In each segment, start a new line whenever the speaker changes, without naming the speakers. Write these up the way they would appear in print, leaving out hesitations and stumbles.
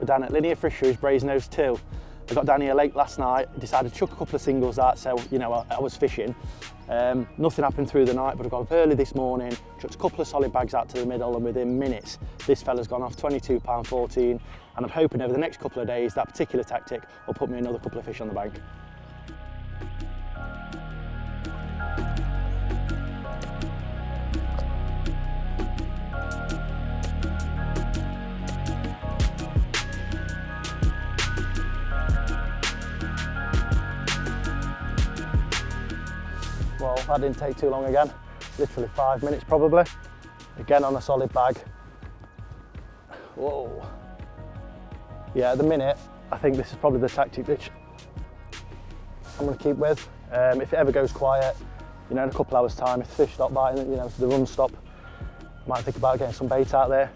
down at Linear Fisheries, Brasenose 2. I got down here late last night, decided to chuck a couple of singles out, so you know I was fishing. Nothing happened through the night, but I got up early this morning, chucked a couple of solid bags out to the middle, and within minutes this fella's gone off £22.14, and I'm hoping over the next couple of days that particular tactic will put me another couple of fish on the bank. Well, that didn't take too long again, literally 5 minutes probably. Again on a solid bag. Whoa. Yeah, at the minute, I think this is probably the tactic that I'm going to keep with. If it ever goes quiet, you know, in a couple hours time, if the fish stop biting, you know, if the runs stop, I might think about getting some bait out there.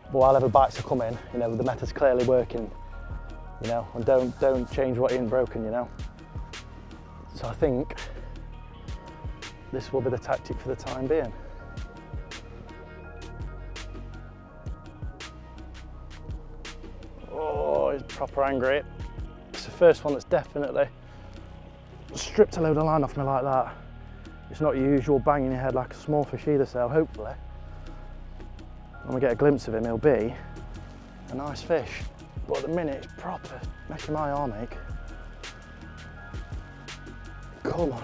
But while ever bites are coming, you know, the method's clearly working, you know, and don't change what ain't broken, you know. So I think this will be the tactic for the time being. Oh, he's proper angry. It's the first one that's definitely stripped a load of line off me like that. It's not your usual banging your head like a small fish either, so hopefully when we get a glimpse of him, he'll be a nice fish. But at the minute, it's proper making my arm ache. Come on.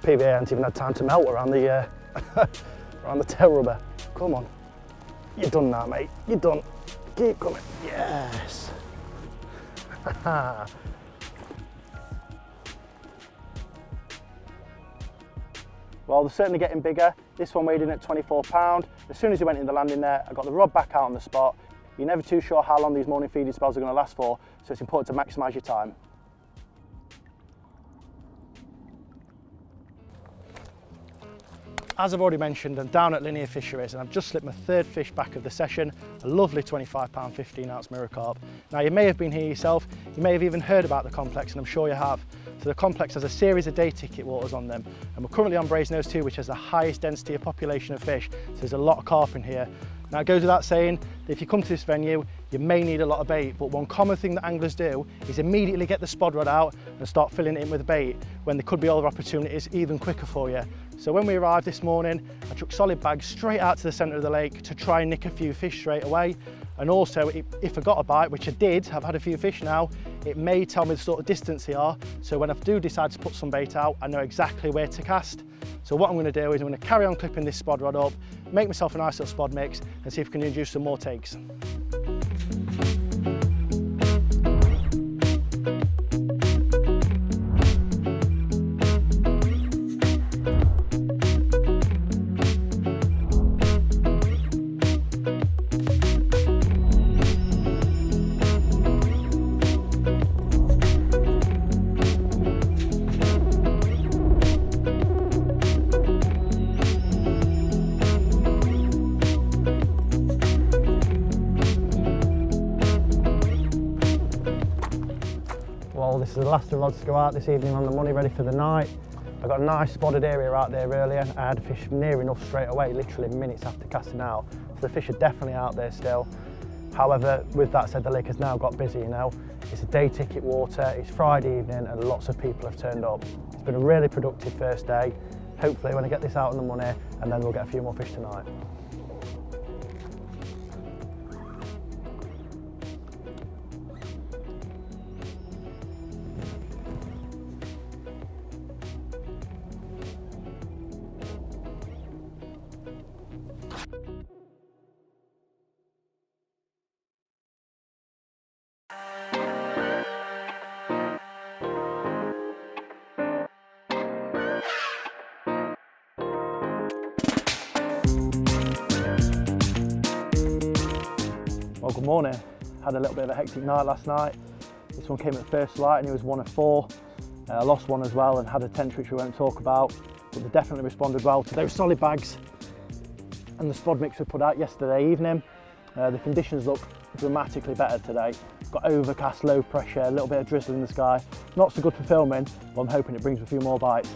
PVA hasn't even had time to melt around the around the tail rubber. Come on, you're done now, mate. You're done. Keep coming. Yes. Well, they're certainly getting bigger. This one weighed in at 24 pounds. As soon as he went in the landing net, I got the rod back out on the spot. You're never too sure how long these morning feeding spells are going to last for, so it's important to maximise your time. As I've already mentioned, I'm down at Linear Fisheries and I've just slipped my third fish back of the session, a lovely 25 15 ounce mirror carp. Now you may have been here yourself, you may have even heard about the complex, and I'm sure you have. So the complex has a series of day ticket waters on them, and we're currently on Brasenose 2, which has the highest density of population of fish, so there's a lot of carp in here. Now it goes without saying that if you come to this venue, you may need a lot of bait, but one common thing that anglers do is immediately get the spod rod out and start filling it in with bait, when there could be other opportunities even quicker for you. So when we arrived this morning, I took solid bags straight out to the centre of the lake to try and nick a few fish straight away. And also, if I got a bite, which I did, I've had a few fish now, it may tell me the sort of distance they are. So when I do decide to put some bait out, I know exactly where to cast. So what I'm going to do is I'm going to carry on clipping this spod rod up, make myself a nice little spod mix, and see if we can induce some more takes. Well, this is the last of the rods to go out this evening on the money, ready for the night. I got a nice spotted area out there earlier. I had fish near enough straight away, literally minutes after casting out. So the fish are definitely out there still. However, with that said, the lake has now got busy, you know. It's a day ticket water, it's Friday evening, and lots of people have turned up. It's been a really productive first day. Hopefully when I get this out on the money, and then we'll get a few more fish tonight. Well, good morning. Had a little bit of a hectic night last night. This one came at first light and he was 1 of 4. I lost one as well and had a tench which we won't talk about, but they definitely responded well to those solid bags and the spod mix we put out yesterday evening. The conditions look dramatically better today. Got overcast, low pressure, a little bit of drizzle in the sky. Not so good for filming, but I'm hoping it brings a few more bites.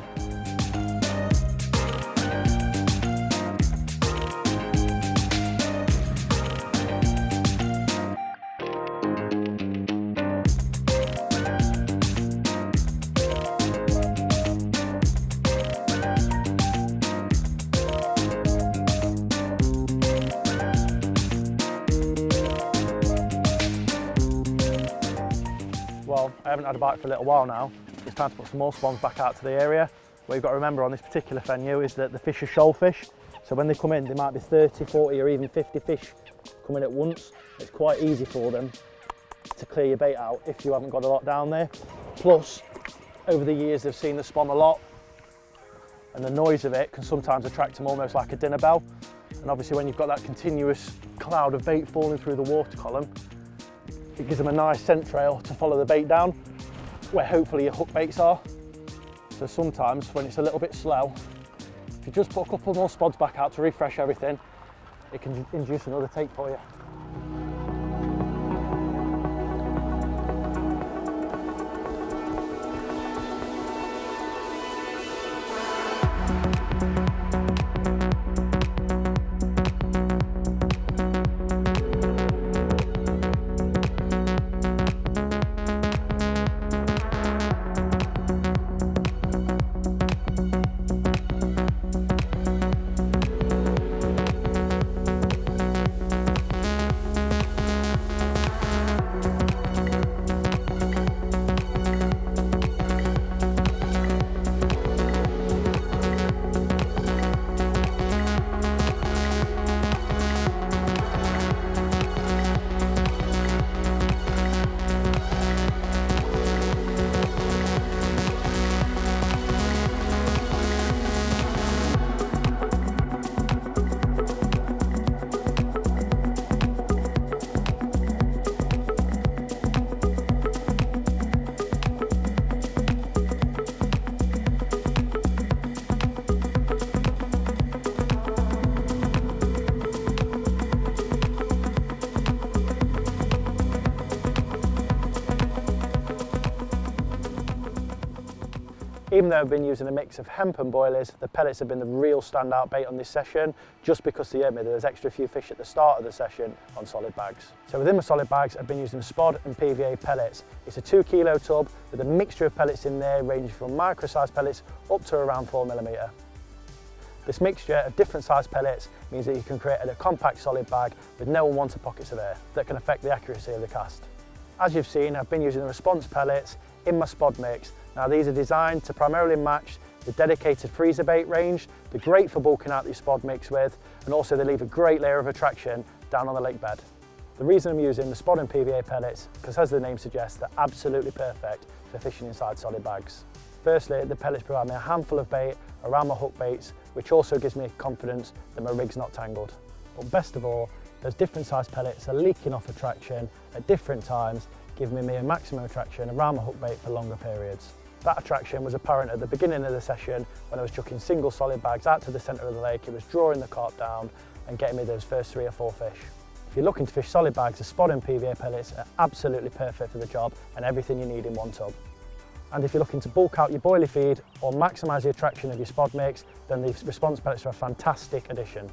haven't had a bite for a little while now. It's time to put some more spawns back out to the area. What you've got to remember on this particular venue is that the fish are shoal fish. So when they come in, there might be 30, 40 or even 50 fish coming at once. It's quite easy for them to clear your bait out if you haven't got a lot down there. Plus, over the years they've seen the spawn a lot, and the noise of it can sometimes attract them almost like a dinner bell. And obviously when you've got that continuous cloud of bait falling through the water column, it gives them a nice scent trail to follow the bait down, where hopefully your hook baits are. So sometimes when it's a little bit slow, if you just put a couple more spods back out to refresh everything, it can induce another take for you. Even though I've been using a mix of hemp and boilies, the pellets have been the real standout bait on this session, just because they hurt me. There was extra few fish at the start of the session on solid bags. So within my solid bags, I've been using spod and PVA pellets. It's a 2 kilo tub with a mixture of pellets in there, ranging from micro-sized pellets up to around 4mm. This mixture of different sized pellets means that you can create a compact solid bag with no unwanted pockets of air that can affect the accuracy of the cast. As you've seen, I've been using the response pellets in my spod mix. Now these are designed to primarily match the dedicated freezer bait range. They're great for bulking out your spod mix with, and also they leave a great layer of attraction down on the lake bed. The reason I'm using the spod and PVA pellets, because as the name suggests, they're absolutely perfect for fishing inside solid bags. Firstly, the pellets provide me a handful of bait around my hook baits, which also gives me confidence that my rig's not tangled. But best of all, those different sized pellets are leaking off attraction at different times, giving me a maximum attraction around my hook bait for longer periods. That attraction was apparent at the beginning of the session when I was chucking single solid bags out to the centre of the lake. It was drawing the carp down and getting me those first 3 or 4 fish. If you're looking to fish solid bags, the spod and PVA pellets are absolutely perfect for the job and everything you need in one tub. And if you're looking to bulk out your boilie feed or maximise the attraction of your spod mix, then the response pellets are a fantastic addition.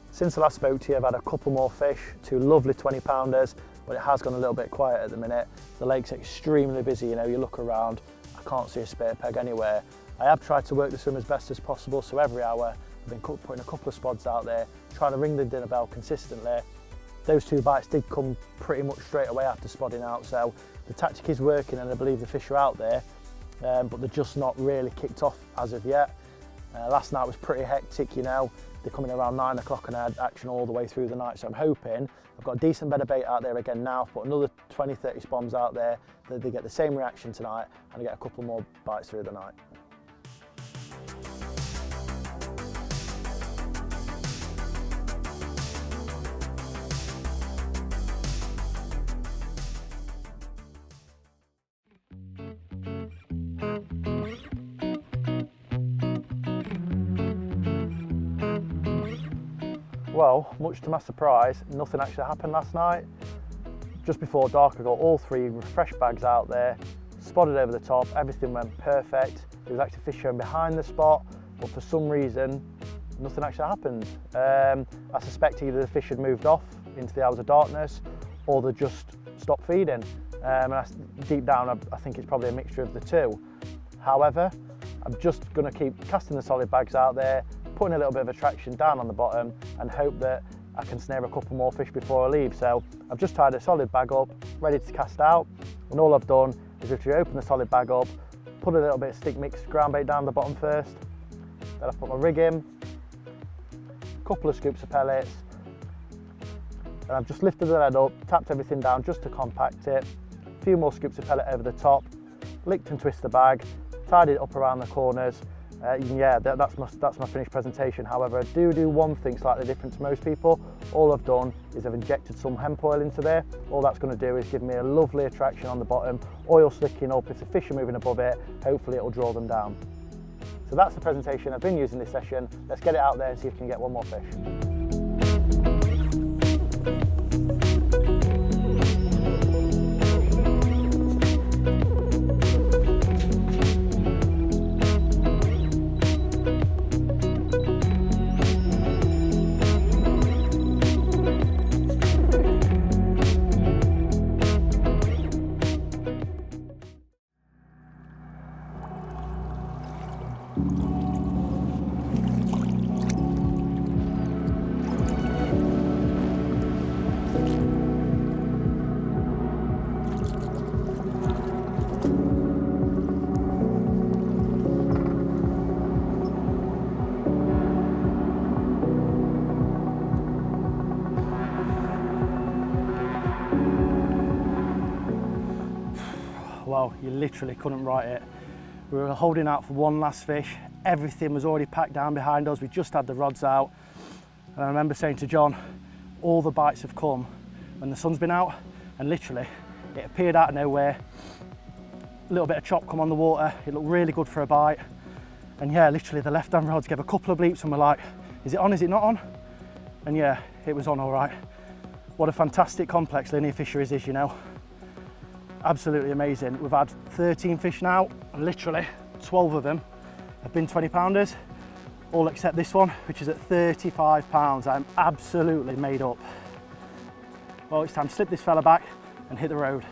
Since I last spoke to you, I've had a couple more fish, 2 lovely 20-pounders, but it has gone a little bit quiet at the minute. The lake's extremely busy, you know, you look around, I can't see a spare peg anywhere. I have tried to work the swim as best as possible, so every hour I've been putting a couple of spods out there, trying to ring the dinner bell consistently. Those 2 bites did come pretty much straight away after spodding out, so the tactic is working and I believe the fish are out there, but they're just not really kicked off as of yet. Last night was pretty hectic, you know. They're coming around 9 o'clock and I had action all the way through the night, so I'm hoping I've got a decent bit of bait out there again now. I've put another 20-30 spawns out there, that they get the same reaction tonight and I get a couple more bites through the night. Well, much to my surprise, nothing actually happened last night. Just before dark, I got all 3 fresh bags out there, spotted over the top, everything went perfect. There was actually fish showing behind the spot, but for some reason, nothing actually happened. I suspect either the fish had moved off into the hours of darkness, or they just stopped feeding. Deep down, I think it's probably a mixture of the 2. However, I'm just going to keep casting the solid bags out there, putting a little bit of attraction down on the bottom and hope that I can snare a couple more fish before I leave. So I've just tied a solid bag up, ready to cast out, and all I've done is literally open the solid bag up, put a little bit of stick mix ground bait down the bottom first, then I've put my rig in, a couple of scoops of pellets, and I've just lifted the lead up, tapped everything down just to compact it, a few more scoops of pellet over the top, licked and twist the bag, tied it up around the corners. Yeah, that's my finished presentation. However, I do one thing slightly different to most people. All I've done is I've injected some hemp oil into there. All that's going to do is give me a lovely attraction on the bottom, oil slicking up. If the fish are moving above it, hopefully it'll draw them down. So that's the presentation I've been using this session. Let's get it out there and see if we can get one more fish. Well, you literally couldn't write it. We were holding out for one last fish. Everything was already packed down behind us. We just had the rods out. And I remember saying to John, all the bites have come when the sun's been out, and literally it appeared out of nowhere. A little bit of chop come on the water. It looked really good for a bite. And yeah, literally the left-hand rods gave a couple of bleeps and we're like, is it on, is it not on? And yeah, it was on all right. What a fantastic complex Linear Fisheries is, you know. Absolutely amazing. We've had 13 fish now, and literally 12 of them have been 20-pounders, all except this one, which is at 35 pounds. I'm absolutely made up. Well, it's time to slip this fella back and hit the road.